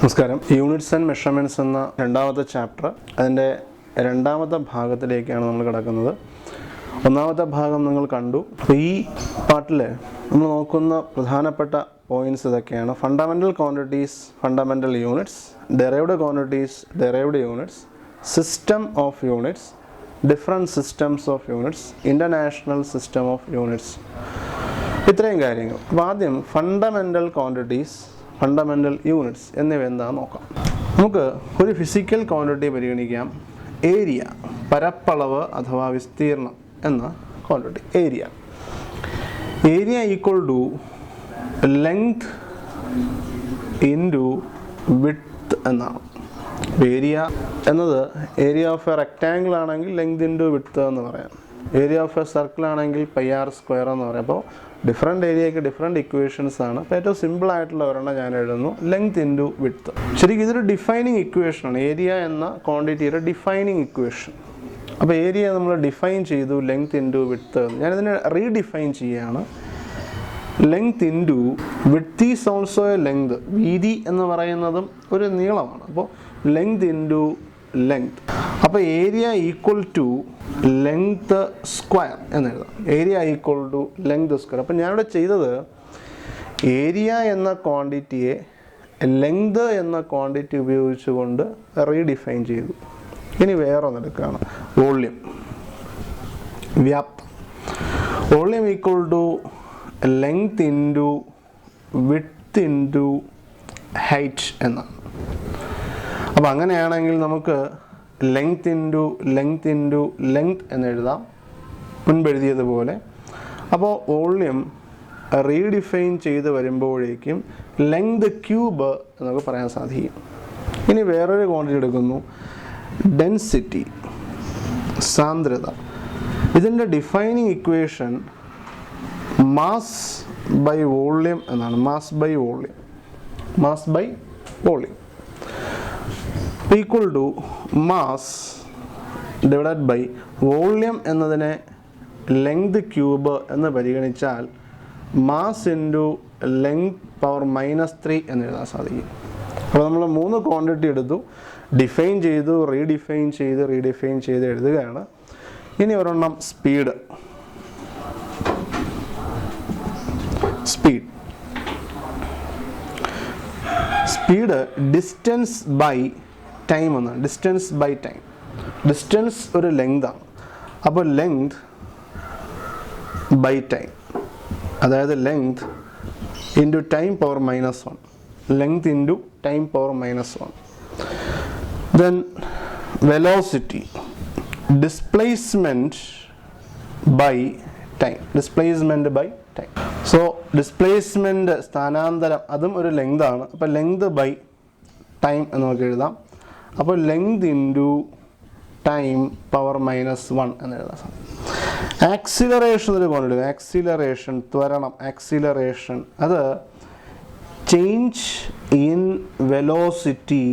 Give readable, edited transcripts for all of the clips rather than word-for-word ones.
നമസ്കാരം. Units and measurements എന്ന രണ്ടാമത്തെ ചാപ്റ്റർ, അതിൻ്റെ രണ്ടാമത്തെ ഭാഗത്തിലേക്കാണ് നമ്മൾ കിടക്കുന്നത്. ഒന്നാമത്തെ ഭാഗം നിങ്ങൾ കണ്ടു. അപ്പോൾ ഈ പാർട്ടിൽ നമ്മൾ നോക്കുന്ന പ്രധാനപ്പെട്ട പോയിൻറ്റ്സ് ഇതൊക്കെയാണ്: fundamental quantities, fundamental units, derived quantities, derived units, system of units, different systems of units, international system of units, ഇത്രയും കാര്യങ്ങൾ. അപ്പോൾ ആദ്യം ഫണ്ടമെൻ്റൽ ക്വാണ്ടിറ്റീസ്, ഫണ്ടമെൻ്റൽ യൂണിറ്റ്സ് എന്നിവ എന്താണെന്ന് നോക്കാം. നമുക്ക് ഒരു ഫിസിക്കൽ ക്വാണ്ടിറ്റി പരിഗണിക്കാം. ഏരിയ, പരപ്പളവ് അഥവാ വിസ്തീർണം എന്ന quantity. Area equal to length into width എന്നാണ്. ഏരിയ എന്നത് ഏരിയ ഓഫ് എ റെക്റ്റാങ്കിൾ ആണെങ്കിൽ ലെങ്ത് ഇൻറ്റു വിഡ്ത്ത് എന്ന് പറയാം. ഏരിയ ഓഫ് എ സർക്കിൾ ആണെങ്കിൽ πr² എന്ന് പറയാം. അപ്പോൾ ഡിഫറെൻറ്റ് ഏരിയയ്ക്ക് ഡിഫറെൻറ്റ് ഇക്വേഷൻസ് ആണ്. അപ്പോൾ ഏറ്റവും സിമ്പിളായിട്ടുള്ള ഒരെണ്ണം ഞാൻ എഴുതുന്നു: ലെങ്ത് ഇൻറ്റു വിഡ്ത്ത്. ശരിക്കും ഇതൊരു ഡിഫൈനിങ് ഇക്വേഷനാണ്, ഏരിയ എന്ന ക്വാണ്ടിറ്റിയുടെ ഡിഫൈനിങ് ഇക്വേഷൻ. അപ്പോൾ ഏരിയ നമ്മൾ ഡിഫൈൻ ചെയ്തു, ലെങ്ത് ഇൻറ്റു വിഡ്ത്ത്. ഞാനിതിനെ റീഡിഫൈൻ ചെയ്യുകയാണ്. Length into width is also a length. വീതി എന്ന് പറയുന്നതും ഒരു നീളമാണ്. അപ്പോൾ ലെങ്ത് ഇൻറ്റു ലെങ്ത്. അപ്പോൾ area equal to length square എന്നെഴുതാം. Area equal to length square. അപ്പം ഞാനിവിടെ ചെയ്തത് ഏരിയ എന്ന ക്വാണ്ടിറ്റിയെ ലെങ്ത് എന്ന ക്വാണ്ടിറ്റി ഉപയോഗിച്ചുകൊണ്ട് റീഡിഫൈൻ ചെയ്തു. ഇനി വേറൊന്നെടുക്കുകയാണ്: വോള്യം, വ്യാപ്തം. Volume equal to length into width into height എന്നാണ്. അപ്പോൾ അങ്ങനെയാണെങ്കിൽ നമുക്ക് length into length into length എന്നെഴുതാം, മുൻപെഴുതിയതുപോലെ. അപ്പോൾ വോള്യം റീഡിഫൈൻ ചെയ്ത് വരുമ്പോഴേക്കും ലെങ്ത് ക്യൂബ് എന്നൊക്കെ പറയാൻ സാധിക്കും. ഇനി വേറൊരു ക്വാണ്ടിറ്റി എടുക്കുന്നു: ഡെൻസിറ്റി, സാന്ദ്രത. ഇതിൻ്റെ defining equation mass by volume എന്നാണ്. Mass by volume, mass by volume equal to mass divided by volume എന്നതിനെ ലെങ്ത് ക്യൂബ് എന്ന് പരിഗണിച്ചാൽ മാസ് ഇൻറ്റു ലെങ്ത് പവർ -3 എന്നെഴുതാൻ സാധിക്കും. അപ്പോൾ നമ്മൾ 3 ക്വാണ്ടിറ്റി എടുത്തു, ഡിഫൈൻ ചെയ്തു, റീഡിഫൈൻ ചെയ്ത് എഴുതുകയാണ്. ഇനി ഒരെണ്ണം speed. Speed distance by time എന്നാണ്. Distance by time. ഡിസ്റ്റൻസ് ഒരു ലെങ്താണ്. അപ്പോൾ ലെങ്ത് ബൈ ടൈം, അതായത് length into time power -1. Length into time power -1. Then velocity, displacement by time. Displacement by time. So displacement, സ്ഥാനാന്തരം, അതും ഒരു ലെങ്താണ്. അപ്പോൾ ലെങ്ത് ബൈ ടൈം എന്ന് നമുക്ക് എഴുതാം. അപ്പോൾ ലെങ്ത് ഇൻറ്റു ടൈം പവർ -1 എന്ന് എഴുതാൻ സാധിക്കും. ആക്സിലറേഷൻ ഒരു ക്വാണ്ടിറ്റി. ആക്സിലറേഷൻ, ത്വരണം, ആക്സിലറേഷൻ, അത് change in velocity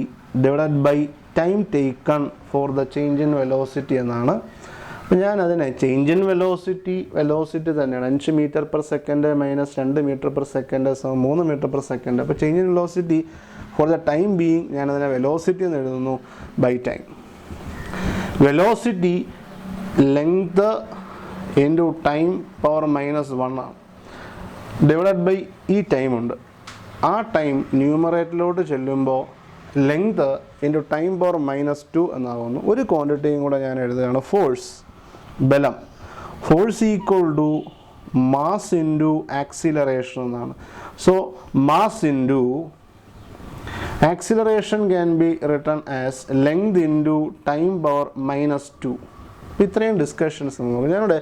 divided by time taken for the change in velocity എന്നാണ്. അപ്പോൾ ഞാനതിനെ ചേഞ്ച് ഇൻ വെലോസിറ്റി തന്നെയാണ്. 5 മീറ്റർ/സെക്കൻഡ് - 2 മീറ്റർ/സെക്കൻഡ് = 3 മീറ്റർ/സെക്കൻഡ്. അപ്പോൾ change in velocity for the time being ഞാനതിനെ വെലോസിറ്റി എന്ന് എഴുതുന്നു by time. Velocity length into time power -1 ആണ്, divided by ഈ ടൈമുണ്ട്. ആ ടൈം ന്യൂമറേറ്ററിലോട്ട് ചെല്ലുമ്പോൾ ലെങ്ത് ഇൻറ്റു ടൈം പവർ -2 എന്നാകുന്നു. ഒരു ക്വാണ്ടിറ്റിയും കൂടെ ഞാൻ എഴുതുകയാണ്: ഫോഴ്സ്, ബലം. Force equal to mass into acceleration എന്നാണ്. So mass into acceleration can be written as length into time power -2. ഇത്രയും ഡിസ്കഷൻസ് നമുക്ക്. ഞാനിവിടെ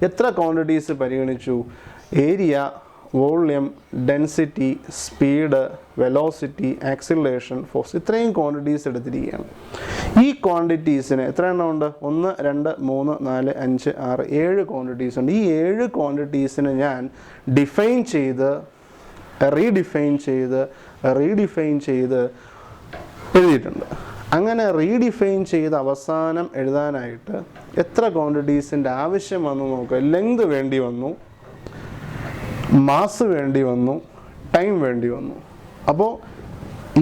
എത്ര ക്വാണ്ടിറ്റീസ് പരിഗണിച്ചു? Area, volume, density, speed, velocity, acceleration, force. ഇത്രയും ക്വാണ്ടിറ്റീസ് എടുത്തിരിക്കുകയാണ്. ഈ ക്വാണ്ടിറ്റീസിന് എത്ര എണ്ണം ഉണ്ട്? 1, 2, 3, 4, 5, 6, 7 ക്വാണ്ടിറ്റീസ് ഉണ്ട്. ഈ 7 ക്വാണ്ടിറ്റീസിന് ഞാൻ ഡിഫൈൻ ചെയ്ത് റീഡിഫൈൻ ചെയ്ത് എഴുതിയിട്ടുണ്ട്. അങ്ങനെ റീഡിഫൈൻ ചെയ്ത് അവസാനം എഴുതാനായിട്ട് എത്ര ക്വാണ്ടിറ്റീസിൻ്റെ ആവശ്യം വന്നു നോക്കുക. ലെങ്ത് വേണ്ടി വന്നു, മാസ് വേണ്ടി വന്നു, ടൈം വേണ്ടി വന്നു. അപ്പോൾ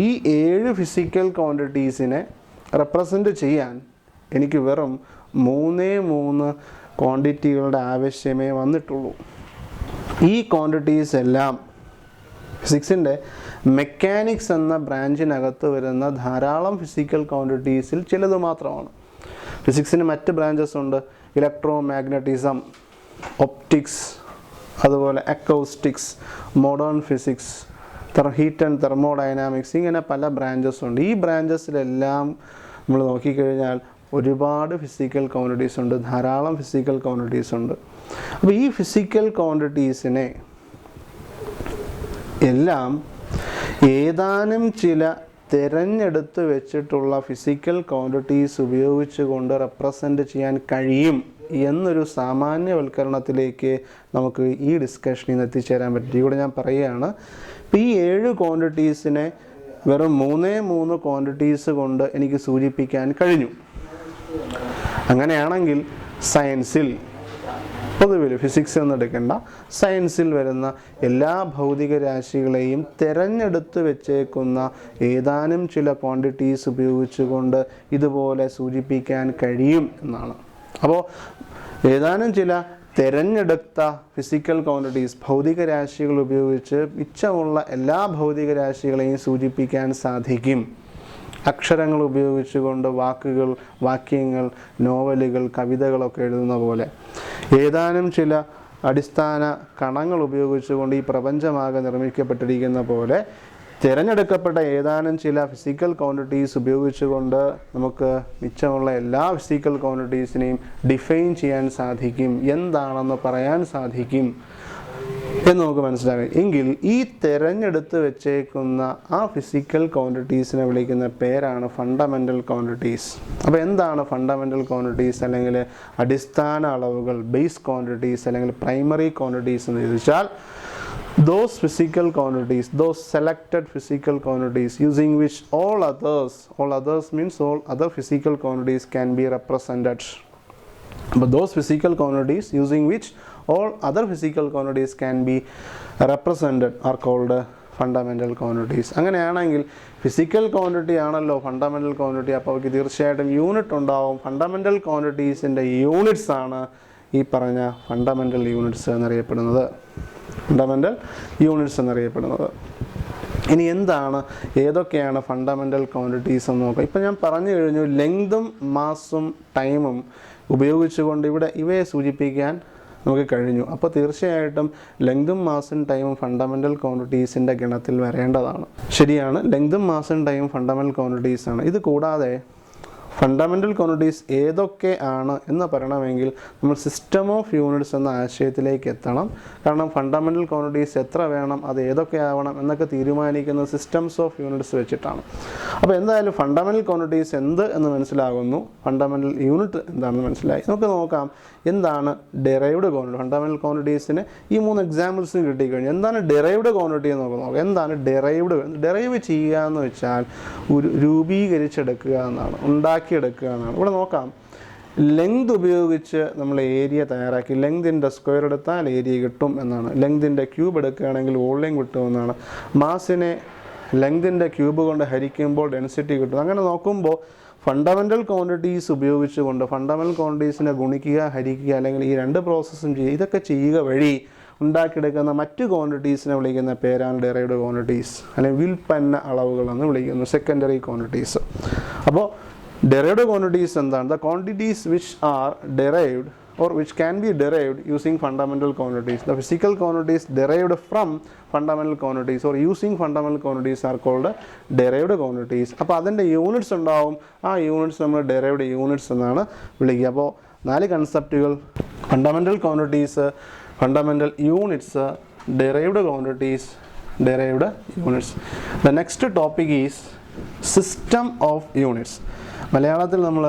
ഈ 7 ഫിസിക്കൽ ക്വാണ്ടിറ്റീസിനെ റെപ്രസെൻ്റ് ചെയ്യാൻ എനിക്ക് വെറും 3 ക്വാണ്ടിറ്റികളുടെ ആവശ്യമേ വന്നിട്ടുള്ളൂ. ഈ ക്വാണ്ടിറ്റീസ് എല്ലാം ഫിസിക്സിൻ്റെ മെക്കാനിക്സ് എന്ന ബ്രാഞ്ചിനകത്ത് വരുന്ന ധാരാളം ഫിസിക്കൽ ക്വാണ്ടിറ്റീസിൽ ചിലത് മാത്രമാണ്. ഫിസിക്സിന് മറ്റ് ബ്രാഞ്ചസ് ഉണ്ട്. ഇലക്ട്രോ മാഗ്നറ്റിസം, ഒപ്റ്റിക്സ്, അതുപോലെ acoustics, modern physics, heat and thermodynamics, ഇങ്ങനെ പല ബ്രാഞ്ചസ് ഉണ്ട്. ഈ ബ്രാഞ്ചസിലെല്ലാം നമ്മൾ നോക്കിക്കഴിഞ്ഞാൽ ഒരുപാട് ഫിസിക്കൽ ക്വാണ്ടിറ്റീസ് ഉണ്ട്, ധാരാളം ഫിസിക്കൽ ക്വാണ്ടിറ്റീസ് ഉണ്ട്. അപ്പോൾ ഈ ഫിസിക്കൽ ക്വാണ്ടിറ്റീസിനെ എല്ലാം ഏതാനും ചില തിരഞ്ഞെടുത്ത് വെച്ചിട്ടുള്ള ഫിസിക്കൽ ക്വാണ്ടിറ്റീസ് ഉപയോഗിച്ചുകൊണ്ട് റെപ്രസെൻ്റ് ചെയ്യാൻ കഴിയും എന്നൊരു സാമാന്യവൽക്കരണത്തിലേക്ക് നമുക്ക് ഈ ഡിസ്കഷനിൽ നിന്ന് എത്തിച്ചേരാൻ പറ്റും. ഇവിടെ ഞാൻ പറയുകയാണ്, ഇപ്പോൾ ഈ 7 ക്വാണ്ടിറ്റീസിനെ വെറും 3 ക്വാണ്ടിറ്റീസ് കൊണ്ട് എനിക്ക് സൂചിപ്പിക്കാൻ കഴിഞ്ഞു. അങ്ങനെയാണെങ്കിൽ സയൻസിൽ, പൊതുവിൽ ഫിസിക്സ് എന്നെടുക്കേണ്ട, സയൻസിൽ വരുന്ന എല്ലാ ഭൗതിക രാശികളെയും തിരഞ്ഞെടുത്ത് വെച്ചേക്കുന്ന ഏതാനും ചില ക്വാണ്ടിറ്റീസ് ഉപയോഗിച്ചുകൊണ്ട് ഇതുപോലെ സൂചിപ്പിക്കാൻ കഴിയും എന്നാണ്. അപ്പോൾ ഏതാനും ചില തിരഞ്ഞെടുത്ത ഫിസിക്കൽ ക്വാണ്ടിറ്റീസ്, ഭൗതിക രാശികൾ ഉപയോഗിച്ച് മിച്ചമുള്ള എല്ലാ ഭൗതിക രാശികളെയും സൂചിപ്പിക്കാൻ സാധിക്കും. അക്ഷരങ്ങൾ ഉപയോഗിച്ചുകൊണ്ട് വാക്കുകൾ, വാക്യങ്ങൾ, നോവലുകൾ, കവിതകളൊക്കെ എഴുതുന്ന പോലെ ഏതാനും ചില അടിസ്ഥാന കണങ്ങൾ ഉപയോഗിച്ചുകൊണ്ട് ഈ പ്രപഞ്ചമാകെ നിർമ്മിക്കപ്പെട്ടിരിക്കുന്ന പോലെ തിരഞ്ഞെടുക്കപ്പെട്ട ഏതാനും ചില ഫിസിക്കൽ ക്വാണ്ടിറ്റീസ് ഉപയോഗിച്ചുകൊണ്ട് നമുക്ക് മിച്ചമുള്ള എല്ലാ ഫിസിക്കൽ ക്വാണ്ടിറ്റീസിനെയും ഡിഫൈൻ ചെയ്യാൻ സാധിക്കും, എന്താണെന്ന് പറയാൻ സാധിക്കും എന്ന് നമുക്ക് മനസ്സിലാകും. എങ്കിൽ ഈ തിരഞ്ഞെടുത്ത് വെച്ചേക്കുന്ന ആ ഫിസിക്കൽ ക്വാണ്ടിറ്റീസിനെ വിളിക്കുന്ന പേരാണ് ഫണ്ടമെൻ്റൽ ക്വാണ്ടിറ്റീസ്. അപ്പോൾ എന്താണ് ഫണ്ടമെൻ്റൽ ക്വാണ്ടിറ്റീസ് അല്ലെങ്കിൽ അടിസ്ഥാന അളവുകൾ, ബേസ് ക്വാണ്ടിറ്റീസ് അല്ലെങ്കിൽ പ്രൈമറി ക്വാണ്ടിറ്റീസ് എന്ന് ചോദിച്ചാൽ those physical quantities, those selected physical quantities using which all others means all other physical quantities can be represented. But those physical quantities using which all other physical quantities can be represented are called fundamental quantities. അങ്ങനെയാണെങ്കിൽ physical quantity ആണല്ലോ fundamental quantity, അപ്പോൾ അവർക്ക് തീർച്ചയായിട്ടും unit ഉണ്ടാവും. Fundamental ക്വാണ്ടിറ്റീസിൻ്റെ units ആണ് ഈ പറഞ്ഞ ഫണ്ടമെൻ്റൽ യൂണിറ്റ്സ് എന്നറിയപ്പെടുന്നത്. ഇനി എന്താണ്, ഏതൊക്കെയാണ് ഫണ്ടമെൻ്റൽ ക്വാണ്ടിറ്റീസ് എന്ന് നോക്കാം. ഇപ്പം ഞാൻ പറഞ്ഞു കഴിഞ്ഞു, ലെങ്തും മാസും ടൈമും ഉപയോഗിച്ചുകൊണ്ട് ഇവിടെ ഇവയെ സൂചിപ്പിക്കാൻ നമുക്ക് കഴിഞ്ഞു. അപ്പോൾ തീർച്ചയായിട്ടും ലെങ്തും മാസും ടൈമും ഫണ്ടമെൻ്റൽ ക്വാണ്ടിറ്റീസിൻ്റെ ഗണത്തിൽ വരേണ്ടതാണ്. ശരിയാണ്, ലെങ്തും മാസും ടൈമും ഫണ്ടമെൻ്റൽ ക്വാണ്ടിറ്റീസാണ്. ഇത് കൂടാതെ ഫണ്ടമെൻ്റൽ ക്വാണ്ടിറ്റീസ് ഏതൊക്കെ ആണ് എന്ന് പറയണമെങ്കിൽ നമ്മൾ സിസ്റ്റം ഓഫ് യൂണിറ്റ്സ് എന്ന ആശയത്തിലേക്ക് എത്തണം. കാരണം ഫണ്ടമെൻ്റൽ ക്വാണ്ടിറ്റീസ് എത്ര വേണം, അത് ഏതൊക്കെ ആവണം എന്നൊക്കെ തീരുമാനിക്കുന്നത് സിസ്റ്റംസ് ഓഫ് യൂണിറ്റ്സ് വെച്ചിട്ടാണ്. അപ്പോൾ എന്തായാലും ഫണ്ടമെൻ്റൽ ക്വാണ്ടിറ്റീസ് എന്ത് എന്ന് മനസ്സിലാകുന്നു, ഫണ്ടമെൻ്റൽ യൂണിറ്റ് എന്താണെന്ന് മനസ്സിലായി. നമുക്ക് നോക്കാം എന്താണ് ഡിറൈവ്ഡ് ക്വാണ്ടിറ്റി. ഫണ്ടമെൻ്റൽ ക്വാണ്ടിറ്റീസിന് ഈ 3 എക്സാമ്പിൾസും കിട്ടിക്കഴിഞ്ഞു. എന്താണ് ഡിറൈവ്ഡ് ക്വാണ്ടിറ്റി എന്ന് നോക്കാം. എന്താണ് ഡിറൈവ് ചെയ്യുക എന്ന് വെച്ചാൽ രൂപീകരിച്ചെടുക്കുക എന്നാണ്, ഉണ്ടാക്കിയെടുക്കുക എന്നാണ്. ഇവിടെ നോക്കാം, ലെങ്ത് ഉപയോഗിച്ച് നമ്മൾ ഏരിയ തയ്യാറാക്കി. ലെങ്തിൻ്റെ സ്ക്വയർ എടുത്താൽ ഏരിയ കിട്ടും എന്നാണ്. ലെങ്തിൻ്റെ ക്യൂബ് എടുക്കുകയാണെങ്കിൽ വോളിയം കിട്ടുമെന്നാണ്. മാസിനെ ലെങ്തിൻ്റെ ക്യൂബ് കൊണ്ട് ഹരിക്കുമ്പോൾ ഡെൻസിറ്റി കിട്ടും. അങ്ങനെ നോക്കുമ്പോൾ ഫണ്ടമെൻ്റൽ ക്വാണ്ടിറ്റീസ് ഉപയോഗിച്ചുകൊണ്ട് ഫണ്ടമെൻ്റൽ ക്വാണ്ടിറ്റീസിനെ ഗുണിക്കുക, ഹരിക്കുക, അല്ലെങ്കിൽ ഈ 2 പ്രോസസ്സും ചെയ്യുക, ഇതൊക്കെ ചെയ്യുക വഴി ഉണ്ടാക്കിയെടുക്കുന്ന മറ്റ് ക്വാണ്ടിറ്റീസിനെ വിളിക്കുന്ന പേരാണ് ഡിറൈവ്ഡ് ക്വാണ്ടിറ്റീസ്, അല്ലെങ്കിൽ വിൽപ്പന്ന അളവുകൾ എന്ന് വിളിക്കുന്നു, സെക്കൻഡറി ക്വാണ്ടിറ്റീസ്. അപ്പോൾ derived quantities എന്താണ്? The quantities which are derived or which can be derived using fundamental quantities. The physical quantities derived from fundamental quantities or using fundamental quantities are called derived quantities. അപ്പോൾ അതിൻ്റെ units ഉണ്ടാവും, ആ units നമ്മൾ derived units എന്നാണ് വിളിക്കുക. അപ്പോൾ 4 കൺസെപ്റ്റുകൾ: fundamental quantities, fundamental units, derived quantities, derived units. The next topic is system of units. മലയാളത്തിൽ നമ്മൾ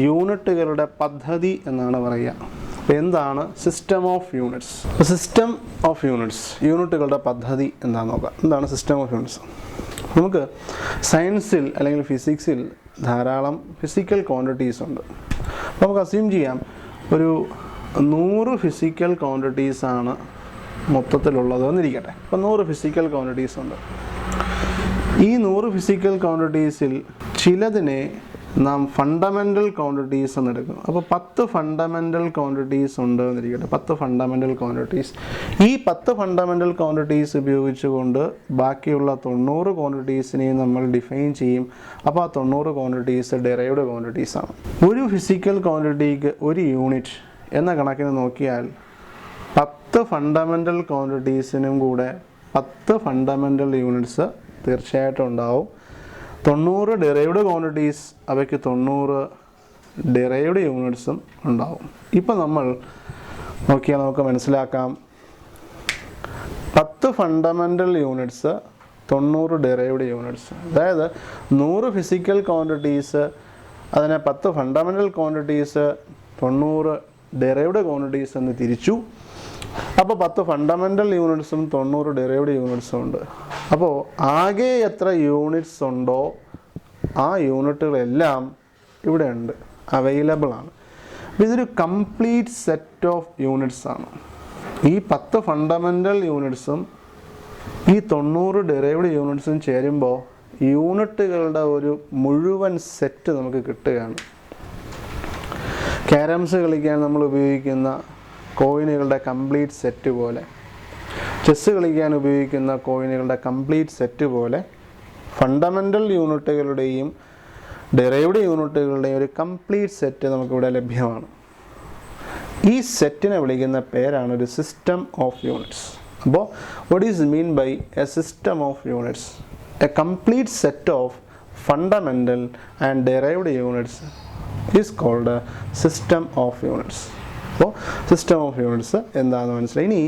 യൂണിറ്റുകളുടെ പദ്ധതി എന്നാണ് പറയുക. അപ്പോൾ എന്താണ് system of units? System of units, യൂണിറ്റുകളുടെ പദ്ധതി എന്താണെന്ന് നോക്കാം. എന്താണ് സിസ്റ്റം ഓഫ് യൂണിറ്റ്സ്? നമുക്ക് സയൻസിൽ അല്ലെങ്കിൽ ഫിസിക്സിൽ ധാരാളം ഫിസിക്കൽ ക്വാണ്ടിറ്റീസ് ഉണ്ട്. അപ്പോൾ നമുക്ക് അസ്യൂം ചെയ്യാം ഒരു 100 ഫിസിക്കൽ ക്വാണ്ടിറ്റീസാണ് മൊത്തത്തിലുള്ളത് എന്നിരിക്കട്ടെ. അപ്പോൾ 100 ഫിസിക്കൽ ക്വാണ്ടിറ്റീസ് ഉണ്ട്. ഈ 100 ഫിസിക്കൽ ക്വാണ്ടിറ്റീസിൽ ചിലതിനെ നാം ഫണ്ടമെൻ്റൽ ക്വാണ്ടിറ്റീസ് എന്ന് എടുക്കും. അപ്പോൾ 10 ഫണ്ടമെൻ്റൽ ക്വാണ്ടിറ്റീസ് ഉണ്ട് എന്നിരിക്കട്ടെ, 10 ഫണ്ടമെൻ്റൽ ക്വാണ്ടിറ്റീസ്. ഈ 10 ഫണ്ടമെൻ്റൽ ക്വാണ്ടിറ്റീസ് ഉപയോഗിച്ചുകൊണ്ട് ബാക്കിയുള്ള 90 ക്വാണ്ടിറ്റീസിനെയും നമ്മൾ ഡിഫൈൻ ചെയ്യും. അപ്പോൾ ആ 90 ക്വാണ്ടിറ്റീസ് ഡെറൈവ്ഡ് ക്വാണ്ടിറ്റീസാണ്. ഒരു ഫിസിക്കൽ ക്വാണ്ടിറ്റിക്ക് ഒരു യൂണിറ്റ് എന്ന കണക്കിന് നോക്കിയാൽ 10 ഫണ്ടമെൻ്റൽ ക്വാണ്ടിറ്റീസിനും കൂടെ 10 ഫണ്ടമെൻ്റൽ യൂണിറ്റ്സ് തീർച്ചയായിട്ടും ഉണ്ടാവും. 90 ഡെറൈവ്ഡ് ക്വാണ്ടിറ്റീസ്, അവയ്ക്ക് 90 ഡെറൈവ്ഡ് യൂണിറ്റ്സും ഉണ്ടാവും. ഇപ്പം നമ്മൾ നോക്കിയാൽ നമുക്ക് മനസ്സിലാക്കാം, 10 ഫണ്ടമെൻ്റൽ യൂണിറ്റ്സ്, 90 ഡെറൈവ്ഡ് യൂണിറ്റ്സ്. അതായത് 100 ഫിസിക്കൽ ക്വാണ്ടിറ്റീസ്, അതിനെ 10 ഫണ്ടമെൻ്റൽ ക്വാണ്ടിറ്റീസ്, 90 ഡെറൈവ്ഡ് ക്വാണ്ടിറ്റീസ് എന്ന് തിരിച്ചു. അപ്പോൾ 10 ഫണ്ടമെൻ്റൽ യൂണിറ്റ്സും 90 ഡെറൈവ്ഡ് യൂണിറ്റ്സും ഉണ്ട്. അപ്പോൾ ആകെ എത്ര യൂണിറ്റ്സ് ഉണ്ടോ ആ യൂണിറ്റുകളെല്ലാം ഇവിടെ ഉണ്ട്, അവൈലബിൾ ആണ്. അപ്പോൾ ഇതൊരു കംപ്ലീറ്റ് സെറ്റ് ഓഫ് യൂണിറ്റ്സ് ആണ്. ഈ 10 ഫണ്ടമെൻ്റൽ യൂണിറ്റ്സും ഈ 90 ഡെറൈവ്ഡ് യൂണിറ്റ്സും ചേരുമ്പോൾ യൂണിറ്റുകളുടെ ഒരു മുഴുവൻ സെറ്റ് നമുക്ക് കിട്ടുകയാണ്. ക്യാരംസ് കളിക്കാൻ നമ്മൾ ഉപയോഗിക്കുന്ന കോയിനുകളുടെ കംപ്ലീറ്റ് സെറ്റ് പോലെ, ചെസ്സ് കളിക്കാൻ ഉപയോഗിക്കുന്ന കോയിനുകളുടെ കംപ്ലീറ്റ് സെറ്റ് പോലെ ഫണ്ടമെൻ്റൽ യൂണിറ്റുകളുടെയും ഡെറൈവ്ഡ് യൂണിറ്റുകളുടെയും ഒരു കംപ്ലീറ്റ് സെറ്റ് നമുക്കിവിടെ ലഭ്യമാണ്. ഈ സെറ്റിനെ വിളിക്കുന്ന പേരാണ് ഒരു സിസ്റ്റം ഓഫ് യൂണിറ്റ്സ്. അപ്പോൾ what is mean by a system of units? A complete set of fundamental and derived units is called a system of units. അപ്പോൾ സിസ്റ്റം ഓഫ് യൂണിറ്റ്സ് എന്താണെന്ന് മനസ്സിലായി. ഇനി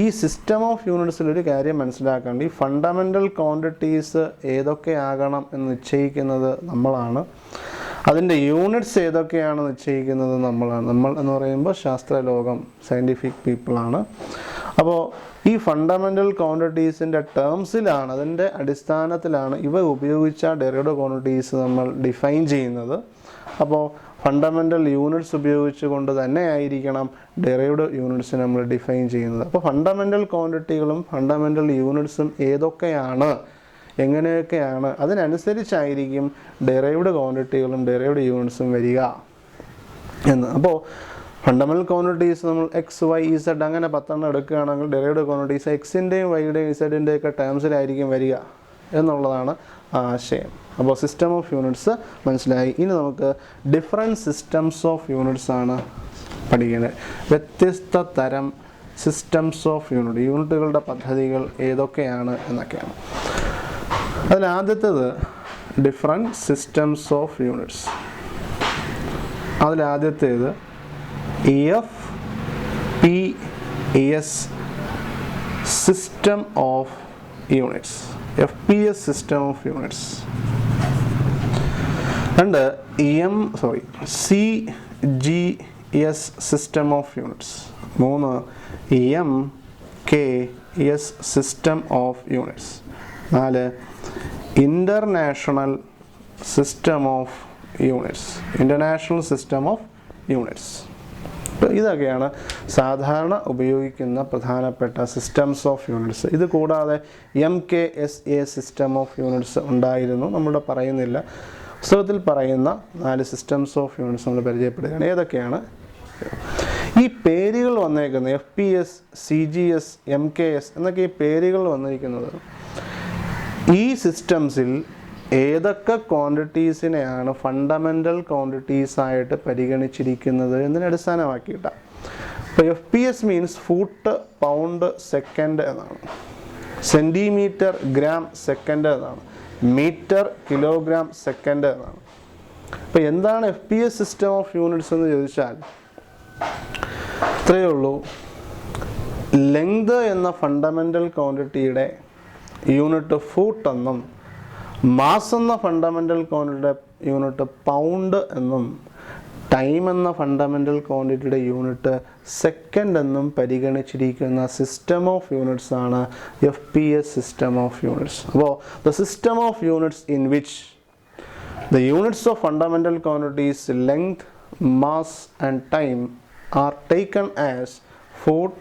ഈ സിസ്റ്റം ഓഫ് യൂണിറ്റ്സിൽ ഒരു കാര്യം മനസ്സിലാക്കേണ്ട, ഈ ഫണ്ടമെൻ്റൽ ക്വാണ്ടിറ്റീസ് ഏതൊക്കെയാകണം എന്ന് നിശ്ചയിക്കുന്നത് നമ്മളാണ്. അതിൻ്റെ യൂണിറ്റ്സ് ഏതൊക്കെയാണെന്ന് നിശ്ചയിക്കുന്നത് നമ്മളാണ്. നമ്മൾ എന്ന് പറയുമ്പോൾ ശാസ്ത്രലോകം, സയൻറ്റിഫിക് പീപ്പിളാണ്. അപ്പോൾ ഈ ഫണ്ടമെൻ്റൽ ക്വാണ്ടിറ്റീസിൻ്റെ ടേംസിലാണ്, അതിൻ്റെ അടിസ്ഥാനത്തിലാണ് ഇവ ഉപയോഗിച്ച ഡെറൈവ്ഡ് ക്വാണ്ടിറ്റീസ് നമ്മൾ ഡിഫൈൻ ചെയ്യുന്നത്. അപ്പോൾ ഫണ്ടമെൻ്റൽ യൂണിറ്റ്സ് ഉപയോഗിച്ചുകൊണ്ട് തന്നെ ആയിരിക്കണം ഡെറൈവ്ഡ് യൂണിറ്റ്സ് നമ്മൾ ഡിഫൈൻ ചെയ്യുന്നത്. അപ്പോൾ ഫണ്ടമെൻ്റൽ ക്വാണ്ടിറ്റികളും ഫണ്ടമെൻ്റൽ യൂണിറ്റ്സും ഏതൊക്കെയാണ്, എങ്ങനെയൊക്കെയാണ്, അതിനനുസരിച്ചായിരിക്കും ഡെറൈവ്ഡ് ക്വാണ്ടിറ്റികളും ഡെറൈവ്ഡ് യൂണിറ്റ്സും വരിക എന്ന്. അപ്പോൾ ഫണ്ടമെൻ്റൽ ക്വാണ്ടിറ്റീസ് നമ്മൾ എക്സ്, വൈ, ഇസഡ് അങ്ങനെ 10 എടുക്കുകയാണെങ്കിൽ ഡെറൈവ്ഡ് ക്വാണ്ടിറ്റീസ് എക്സിൻ്റെയും വൈയുടെയും ഇസഡിൻ്റെയൊക്കെ ടേംസിലായിരിക്കും വരിക എന്നുള്ളതാണ് ആശയം. അപ്പോൾ സിസ്റ്റം ഓഫ് യൂണിറ്റ്സ് മനസ്സിലായി. ഇനി നമുക്ക് ഡിഫറെൻറ്റ് സിസ്റ്റംസ് ഓഫ് യൂണിറ്റ്സ് ആണ് പഠിക്കുന്നത്. വ്യത്യസ്ത തരം സിസ്റ്റംസ് ഓഫ് യൂണിറ്റ്, യൂണിറ്റുകളുടെ പദ്ധതികൾ ഏതൊക്കെയാണ് എന്നൊക്കെയാണ്. അതിലാദ്യത്തേത് ഡിഫറെൻറ്റ് സിസ്റ്റംസ് ഓഫ് യൂണിറ്റ്സ്. അതിലാദ്യത്തേത് FPS system of units. FPS system of units. രണ്ട് CGS system of units. 3 MKS system of units. 4 international system of units. International system of units. ഇതൊക്കെയാണ് സാധാരണ ഉപയോഗിക്കുന്ന പ്രധാനപ്പെട്ട സിസ്റ്റംസ് ഓഫ് യൂണിറ്റ്സ്. ഇത് കൂടാതെ MKSA system of units ഉണ്ടായിരുന്നു, നമ്മളിവിടെ പറയുന്നില്ല. പുസ്തകത്തിൽ പറയുന്ന 4 സിസ്റ്റംസ് ഓഫ് യൂണിറ്റ്സ് നമ്മൾ പരിചയപ്പെടുകയാണ്. ഏതൊക്കെയാണ് ഈ പേരുകൾ വന്നേക്കുന്നത്? FPS, CGS, MKS എന്നൊക്കെ ഈ പേരുകൾ വന്നിരിക്കുന്നത് ഈ സിസ്റ്റംസിൽ ഏതൊക്കെ ക്വാണ്ടിറ്റീസിനെയാണ് ഫണ്ടമെൻ്റൽ ക്വാണ്ടിറ്റീസ് ആയിട്ട് പരിഗണിച്ചിരിക്കുന്നത് എന്നതിനെ അടിസ്ഥാനമാക്കിയിട്ടാണ്. ഇപ്പോൾ FPS means foot, pound, second എന്നാണ്. സെൻറ്റിമീറ്റർ, ഗ്രാം, സെക്കൻഡ് എന്നാണ്. മീറ്റർ, കിലോഗ്രാം, സെക്കൻഡ് എന്നാണ്. അപ്പോൾ എന്താണ് FPS സിസ്റ്റം ഓഫ് യൂണിറ്റ്സ് എന്ന് ചോദിച്ചാൽ ഇത്രയേ ഉള്ളൂ. ലെങ്ത് എന്ന ഫണ്ടമെൻ്റൽ ക്വാണ്ടിറ്റിയുടെ യൂണിറ്റ് ഫൂട്ട് എന്നും മാസ് എന്ന ഫണ്ടമെൻ്റൽ ക്വാണ്ടിറ്റിയുടെ യൂണിറ്റ് പൗണ്ട് എന്നും ടൈം എന്ന ഫണ്ടമെൻ്റൽ ക്വാണ്ടിറ്റിയുടെ യൂണിറ്റ് സെക്കൻഡ് എന്നും പരിഗണിച്ചിരിക്കുന്ന സിസ്റ്റം ഓഫ് യൂണിറ്റ്സ് ആണ് FPS സിസ്റ്റം ഓഫ് യൂണിറ്റ്സ്. അപ്പോൾ the system of units in which the units of fundamental quantities length, mass and time are taken as foot,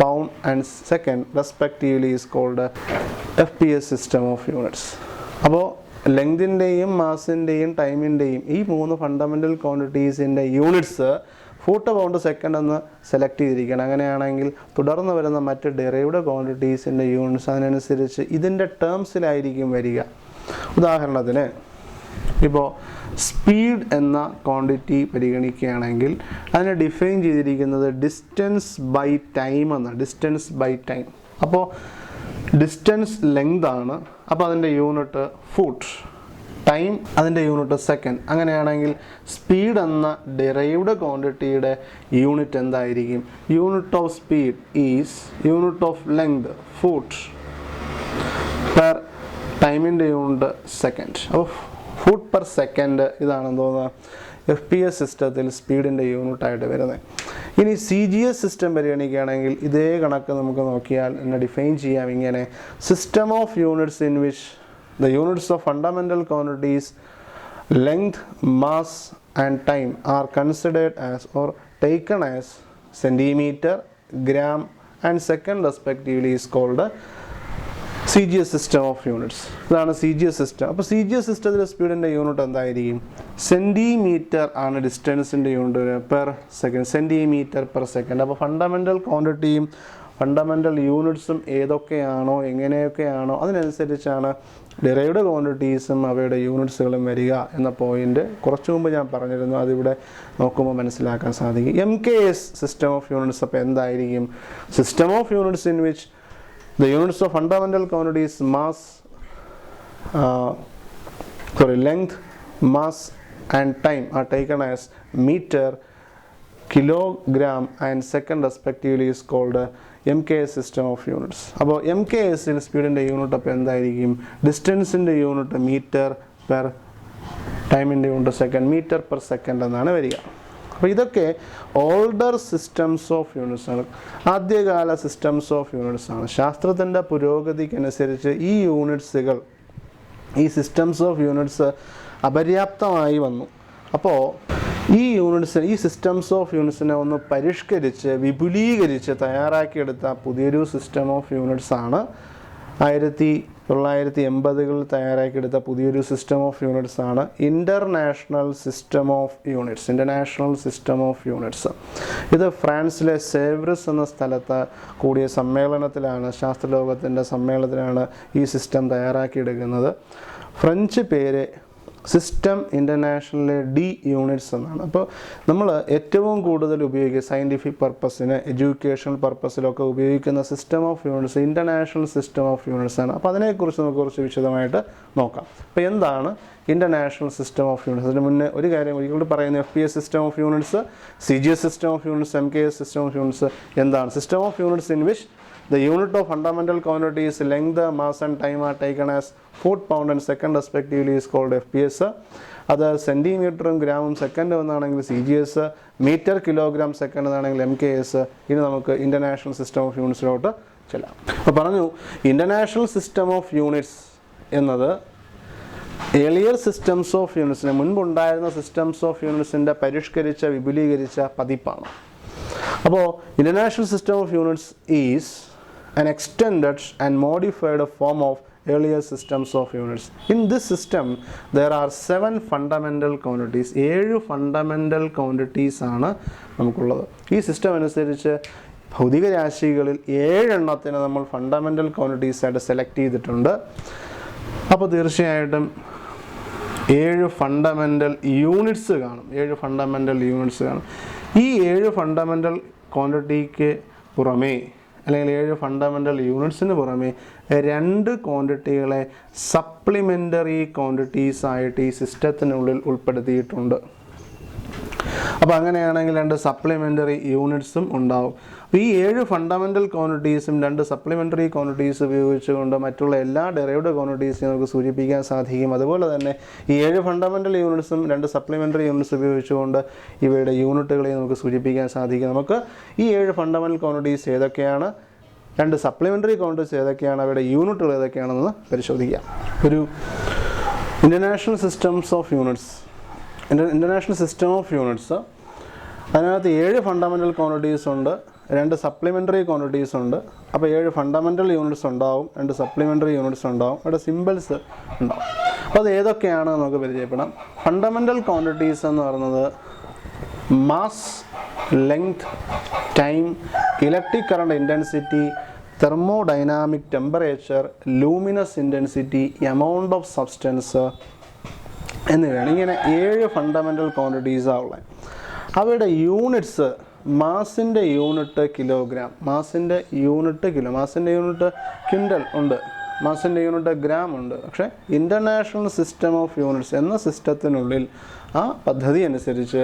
pound and second respectively is called a FPS system of units. അപ്പോൾ ലെങ്തിൻ്റെയും മാസിൻ്റെയും ടൈമിൻ്റെയും ഈ 3 fundamental ക്വാണ്ടിറ്റീസിൻ്റെ units foot pound second എന്ന് select ചെയ്തിരിക്കണം. അങ്ങനെയാണെങ്കിൽ തുടർന്ന് വരുന്ന മറ്റ് ഡെറൈവ്ഡ് ക്വാണ്ടിറ്റീസിൻ്റെ യൂണിറ്റ്സ് അതിനനുസരിച്ച് ഇതിൻ്റെ ടേംസിലായിരിക്കും വരിക. ഉദാഹരണത്തിന് ഇപ്പോൾ സ്പീഡ് എന്ന ക്വാണ്ടിറ്റി പരിഗണിക്കുകയാണെങ്കിൽ അതിനെ ഡിഫൈൻ ചെയ്തിരിക്കുന്നത് ഡിസ്റ്റൻസ് ബൈ ടൈം എന്നാണ്. Distance by time. അപ്പോൾ ഡിസ്റ്റൻസ് ലെങ്ത് ആണ്. അപ്പോൾ അതിൻ്റെ യൂണിറ്റ് ഫൂട്ട്, ടൈം അതിൻ്റെ യൂണിറ്റ് സെക്കൻഡ്. അങ്ങനെയാണെങ്കിൽ സ്പീഡ് എന്ന ഡിറൈവ്ഡ് ക്വാണ്ടിറ്റിയുടെ യൂണിറ്റ് എന്തായിരിക്കും? Unit of speed is unit of length foot per ടൈമിൻ്റെ യൂണിറ്റ് സെക്കൻഡ്. അപ്പോൾ ഫൂട്ട് പെർ സെക്കൻഡ് ഇതാണെന്ന് തോന്നുന്നത് FPS സിസ്റ്റത്തിൽ സ്പീഡിൻ്റെ യൂണിറ്റായിട്ട് വരുന്നത്. ഇനി CGS സിസ്റ്റം പരിഗണിക്കുകയാണെങ്കിൽ ഇതേ കണക്ക് നമുക്ക് നോക്കിയാൽ എന്നെ ഡിഫൈൻ ചെയ്യാം ഇങ്ങനെ: system of units in which the units of fundamental quantities length, mass and time are considered as or taken as centimeter, gram and second respectively is called CGS system of units. ഇതാണ് CGS system. അപ്പോൾ CGS സിസ്റ്റത്തിലെ സ്പീഡിൻ്റെ unit എന്തായിരിക്കും? Centimetre ആണ് ഡിസ്റ്റൻസിൻ്റെ unit per second, centimetre per second. അപ്പോൾ fundamental ക്വാണ്ടിറ്റിയും fundamental യൂണിറ്റ്സും ഏതൊക്കെയാണോ എങ്ങനെയൊക്കെയാണോ അതിനനുസരിച്ചാണ് ഡിറൈവ്ഡ് ക്വാണ്ടിറ്റീസും അവയുടെ യൂണിറ്റ്സുകളും വരിക എന്ന പോയിന്റ് കുറച്ചു മുമ്പ് ഞാൻ പറഞ്ഞിരുന്നു. അതിവിടെ നോക്കുമ്പോൾ മനസ്സിലാക്കാൻ സാധിക്കും. MKS സിസ്റ്റം ഓഫ് യൂണിറ്റ്സ് അപ്പോൾ എന്തായിരിക്കും? System of units in which the units of fundamental quantities length, mass and time are taken as meter, kilogram and second respectively is called MKS system of units. അപ്പോൾ MKSൽ സ്പീഡിൻ്റെ unit അപ്പോൾ എന്തായിരിക്കും? ഡിസ്റ്റൻസിൻ്റെ unit metre per ടൈമിൻ്റെ unit second, metre per second എന്നാണ് വരിക. അപ്പോൾ ഇതൊക്കെ older systems of units ആണ്, ആദ്യകാല സിസ്റ്റംസ് ഓഫ് യൂണിറ്റ്സ് ആണ്. ശാസ്ത്രത്തിൻ്റെ പുരോഗതിക്കനുസരിച്ച് ഈ യൂണിറ്റ്സുകൾ, ഈ സിസ്റ്റംസ് ഓഫ് യൂണിറ്റ്സ് അപര്യാപ്തമായി വന്നു. അപ്പോൾ ഈ സിസ്റ്റംസ് ഓഫ് യൂണിറ്റ്സിനെ ഒന്ന് പരിഷ്കരിച്ച് വിപുലീകരിച്ച് തയ്യാറാക്കിയെടുത്ത പുതിയൊരു സിസ്റ്റം ഓഫ് യൂണിറ്റ്സ് ആണ് 1980കളിൽ തയ്യാറാക്കിയെടുത്ത പുതിയൊരു സിസ്റ്റം ഓഫ് യൂണിറ്റ്സ് ആണ് international system of units. International system of units ഇത് ഫ്രാൻസിലെ സേവ്രിസ് എന്ന സ്ഥലത്ത് കൂടിയ സമ്മേളനത്തിലാണ്, ശാസ്ത്രലോകത്തിൻ്റെ സമ്മേളനത്തിലാണ് ഈ സിസ്റ്റം തയ്യാറാക്കിയെടുക്കുന്നത്. ഫ്രഞ്ച് പേര് സിസ്റ്റം ഇൻ്റർനാഷണലിലെ ഡി യൂണിറ്റ്സ് എന്നാണ്. അപ്പോൾ നമ്മൾ ഏറ്റവും കൂടുതൽ ഉപയോഗിക്കുക സയൻറ്റിഫിക് പർപ്പസിന്, എഡ്യൂക്കേഷണൽ പർപ്പസിലൊക്കെ ഉപയോഗിക്കുന്ന system of units international system of units ആണ്. അപ്പോൾ അതിനെക്കുറിച്ച് നമുക്ക് കുറച്ച് വിശദമായിട്ട് നോക്കാം. അപ്പോൾ എന്താണ് ഇൻ്റർനാഷണൽ സിസ്റ്റം ഓഫ് യൂണിറ്റ്സ്? അതിന് മുന്നേ ഒരു കാര്യം ഒരിക്കൽ പറയുന്നത് FPS system of units, CGS system of units, MKS system of units എന്താണ്? System of units in which the unit of fundamental quantities length, mass and time are taken as foot, pound and second respectively is called FPS. അത് സെൻറ്റിമീറ്ററും ഗ്രാമും second എന്നാണെങ്കിൽ CGS, metre kilogram second എന്നാണെങ്കിൽ MKS. ഇനി നമുക്ക് international system of യൂണിറ്റ്സിലോട്ട് ചെല്ലാം. അപ്പോൾ പറഞ്ഞു international system of units എന്നത് earlier systems of യൂണിറ്റ്സിന് മുൻപുണ്ടായിരുന്ന സിസ്റ്റംസ് ഓഫ് യൂണിറ്റ്സിൻ്റെ പരിഷ്കരിച്ച വിപുലീകരിച്ച പതിപ്പാണ്. അപ്പോൾ international system of units is an extended and modified form of earlier systems of units. In this system there are 7 fundamental quantities. 7 fundamental quantities ആണ് നമുക്കുള്ളത്. ഈ സിസ്റ്റം അനുസരിച്ച് ഭൗതിക രാശികളിൽ 7 എണ്ണത്തിന് നമ്മൾ ഫണ്ടമെൻ്റൽ ക്വാണ്ടിറ്റീസ് ആയിട്ട് സെലക്ട് ചെയ്തിട്ടുണ്ട്. അപ്പോൾ തീർച്ചയായിട്ടും 7 ഫണ്ടമെൻ്റൽ യൂണിറ്റ്സ് കാണും. 7 ഫണ്ടമെൻ്റൽ യൂണിറ്റ്സ് കാണും. ഈ 7 ഫണ്ടമെൻ്റൽ ക്വാണ്ടിറ്റിക്ക് പുറമേ അല്ലെങ്കിൽ 7 ഫണ്ടമെൻ്റൽ യൂണിറ്റ്സിന് പുറമേ 2 ക്വാണ്ടിറ്റികളെ സപ്ലിമെൻ്ററി ക്വാണ്ടിറ്റീസ് ആയിട്ട് ഈ സിസ്റ്റത്തിനുള്ളിൽ ഉൾപ്പെടുത്തിയിട്ടുണ്ട്. അപ്പോൾ അങ്ങനെയാണെങ്കിൽ 2 സപ്ലിമെൻ്ററി യൂണിറ്റ്സും ഉണ്ടാവും. അപ്പോൾ ഈ 7 ഫണ്ടമെൻ്റൽ ക്വാണ്ടിറ്റീസും 2 സപ്ലിമെൻ്ററി ക്വാണ്ടിറ്റീസ് ഉപയോഗിച്ചുകൊണ്ട് മറ്റുള്ള എല്ലാ ഡെറൈവ്ഡ് ക്വാണ്ടിറ്റീസിനെയും നമുക്ക് സൂചിപ്പിക്കാൻ സാധിക്കും. അതുപോലെ തന്നെ ഈ 7 ഫണ്ടമെൻ്റൽ യൂണിറ്റ്സും 2 സപ്ലിമെൻ്ററി യൂണിറ്റ്സ് ഉപയോഗിച്ചുകൊണ്ട് ഇവയുടെ യൂണിറ്റുകളെ നമുക്ക് സൂചിപ്പിക്കാൻ സാധിക്കും. നമുക്ക് ഈ 7 ഫണ്ടമെൻ്റൽ ക്വാണ്ടിറ്റീസ് ഏതൊക്കെയാണ്, 2 സപ്ലിമെൻ്ററി ക്വാണ്ടിറ്റീസ് ഏതൊക്കെയാണ്, അവയുടെ യൂണിറ്റുകൾ ഏതൊക്കെയാണെന്ന് പരിശോധിക്കാം. ഒരു international systems of units, international system of units അതിനകത്ത് 7 ഫണ്ടമെൻ്റൽ ക്വാണ്ടിറ്റീസ് ഉണ്ട്, 2 സപ്ലിമെൻ്ററി ക്വാണ്ടിറ്റീസ് ഉണ്ട്. അപ്പോൾ 7 ഫണ്ടമെൻ്റൽ യൂണിറ്റ്സ് ഉണ്ടാവും, 2 സപ്ലിമെൻ്ററി യൂണിറ്റ്സ് ഉണ്ടാവും, അവിടെ സിമ്പിൾസ് ഉണ്ടാവും. അപ്പോൾ അത് ഏതൊക്കെയാണ് നമുക്ക് പരിചയപ്പെടാം. ഫണ്ടമെൻ്റൽ ക്വാണ്ടിറ്റീസ് എന്ന് പറയുന്നത് mass, length, time, electric current intensity, thermodynamic temperature, luminous intensity, amount of substance എന്നിവയാണ്. ഇങ്ങനെ 7 ഫണ്ടമെൻ്റൽ ക്വാണ്ടിറ്റീസാണ് ഉള്ളത്. അവയുടെ യൂണിറ്റ്സ്, മാസിൻ്റെ യൂണിറ്റ് കിലോഗ്രാം, മാസിൻ്റെ യൂണിറ്റ് കിലോ, മാസിൻ്റെ യൂണിറ്റ് ക്വിൻ്റൽ ഉണ്ട്, മാസിൻ്റെ യൂണിറ്റ് ഗ്രാം ഉണ്ട്. പക്ഷേ ഇൻ്റർനാഷണൽ സിസ്റ്റം ഓഫ് യൂണിറ്റ്സ് എന്ന സിസ്റ്റത്തിനുള്ളിൽ ആ പദ്ധതി അനുസരിച്ച്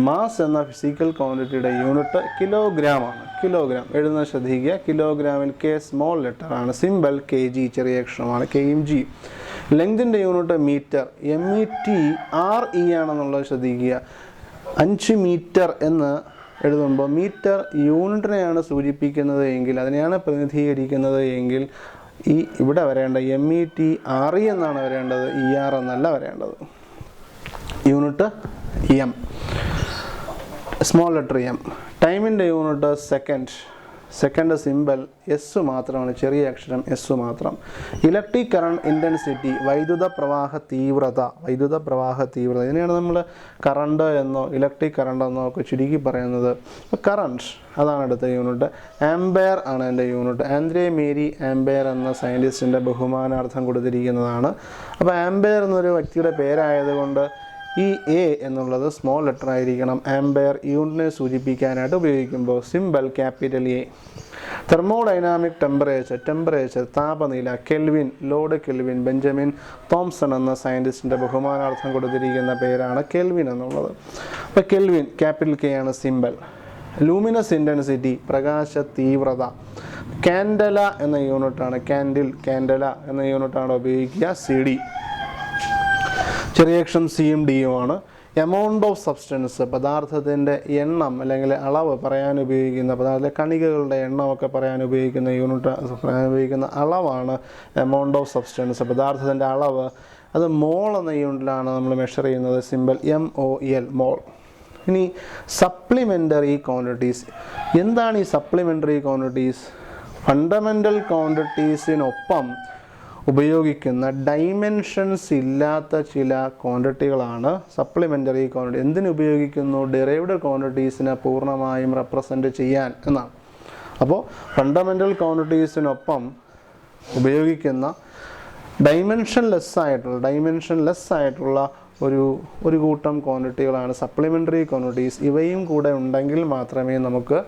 മാസ് എന്ന ഫിസിക്കൽ ക്വാണ്ടിറ്റിയുടെ യൂണിറ്റ് കിലോഗ്രാമാണ്. കിലോഗ്രാം എഴുതുന്നത് ശ്രദ്ധിക്കുക. കിലോഗ്രാമിൽ കെ സ്മോൾ ലെറ്റർ ആണ്, സിമ്പിൾ kg ചെറിയ അക്ഷരമാണ്, kmg. ലെങ്തിൻ്റെ യൂണിറ്റ് മീറ്റർ, METRE ആണെന്നുള്ളത് ശ്രദ്ധിക്കുക. 5 മീറ്റർ എന്ന് എഴുതുമ്പോൾ മീറ്റർ യൂണിറ്റിനെയാണ് സൂചിപ്പിക്കുന്നത് എങ്കിൽ, അതിനെയാണ് പ്രതിനിധീകരിക്കുന്നത് എങ്കിൽ ഇവിടെ വരേണ്ട METRE എന്നാണ് വരേണ്ടത്, ER എന്നല്ല വരേണ്ടത്. Unit m, small letter m. ടൈമിൻ്റെ unit second, second simple s മാത്രമാണ്, ചെറിയ അക്ഷരം എസ് മാത്രം. ഇലക്ട്രിക് കറണ്ട് ഇൻറ്റൻസിറ്റി, വൈദ്യുത പ്രവാഹ തീവ്രത, വൈദ്യുത പ്രവാഹ തീവ്രത ഇതിനെയാണ് നമ്മൾ കറണ്ട് എന്നോ ഇലക്ട്രിക് കറണ്ട് എന്നോ ഒക്കെ ചുരുക്കി പറയുന്നത്. അപ്പോൾ കറണ്ട് അതാണ് അടുത്ത യൂണിറ്റ്. ആംബെയർ ആണ് എൻ്റെ യൂണിറ്റ്. ആൻഡ്രേ മേരി ആംബെയർ എന്ന സയൻറ്റിസ്റ്റിൻ്റെ ബഹുമാനാർത്ഥം കൊടുത്തിരിക്കുന്നതാണ്. അപ്പോൾ ആംബെയർ എന്നൊരു വ്യക്തിയുടെ പേരായതുകൊണ്ട് ഈ എ എന്നുള്ളത് സ്മോൾ ലെറ്റർ ആയിരിക്കണം. ആംബെയർ യൂണിറ്റിനെ സൂചിപ്പിക്കാനായിട്ട് ഉപയോഗിക്കുമ്പോൾ simple capital a. Thermodynamic temperature, temperature താപനില, kelvin, Lord Kelvin, Benjamin Thomson എന്ന സയൻറ്റിസ്റ്റിൻ്റെ ബഹുമാനാർത്ഥം കൊടുത്തിരിക്കുന്ന പേരാണ് കെൽവിൻ എന്നുള്ളത്. അപ്പോൾ കെൽവിൻ ക്യാപിറ്റൽ കെ ആണ് സിമ്പിൾ. ലൂമിനസ് ഇൻറ്റൻസിറ്റി, പ്രകാശ തീവ്രത. കാൻഡല എന്ന യൂണിറ്റാണ്, കാൻഡിൽ, കാൻഡല എന്ന യൂണിറ്റാണ് ഉപയോഗിക്കുക, CD. ചെറിയ അക്ഷരം സിയും ഡിയും ആണ്. എമൗണ്ട് ഓഫ് സബ്സ്റ്റൻസ്, പദാർത്ഥത്തിൻ്റെ എണ്ണം അല്ലെങ്കിൽ അളവ് പറയാൻ ഉപയോഗിക്കുന്ന, പദാർത്ഥത്തിലെ കണികകളുടെ എണ്ണമൊക്കെ പറയാൻ ഉപയോഗിക്കുന്ന യൂണിറ്റ്, പറയാൻ ഉപയോഗിക്കുന്ന അളവാണ് എമൗണ്ട് ഓഫ് സബ്സ്റ്റൻസ്, പദാർത്ഥത്തിൻ്റെ അളവ്. അത് മോൾ എന്ന യൂണിറ്റിലാണ് നമ്മൾ മെഷർ ചെയ്യുന്നത്, സിമ്പിൾ MOL, മോൾ. ഇനി സപ്ലിമെൻ്ററി ക്വാണ്ടിറ്റീസ്. എന്താണ് ഈ സപ്ലിമെൻ്ററി ക്വാണ്ടിറ്റീസ്? ഫണ്ടമെൻ്റൽ ക്വാണ്ടിറ്റീസിനൊപ്പം ഉപയോഗിക്കുന്ന ഡൈമെൻഷൻസ് ഇല്ലാത്ത ചില ക്വാണ്ടിറ്റികളാണ് സപ്ലിമെൻ്ററി ക്വാണ്ടിറ്റി. എന്തിനു ഉപയോഗിക്കുന്നു? ഡിറൈവ്ഡ് ക്വാണ്ടിറ്റീസിനെ പൂർണ്ണമായും റെപ്രസെൻറ്റ് ചെയ്യാൻ എന്നാണ്. അപ്പോൾ ഫണ്ടമെൻ്റൽ ക്വാണ്ടിറ്റീസിനൊപ്പം ഉപയോഗിക്കുന്ന ഡൈമെൻഷൻലെസ് ആയിട്ടുള്ള ഒരു കൂട്ടം ക്വാണ്ടിറ്റികളാണ് സപ്ലിമെൻ്ററി ക്വാണ്ടിറ്റീസ്. ഇവയും കൂടെ ഉണ്ടെങ്കിൽ മാത്രമേ നമുക്ക്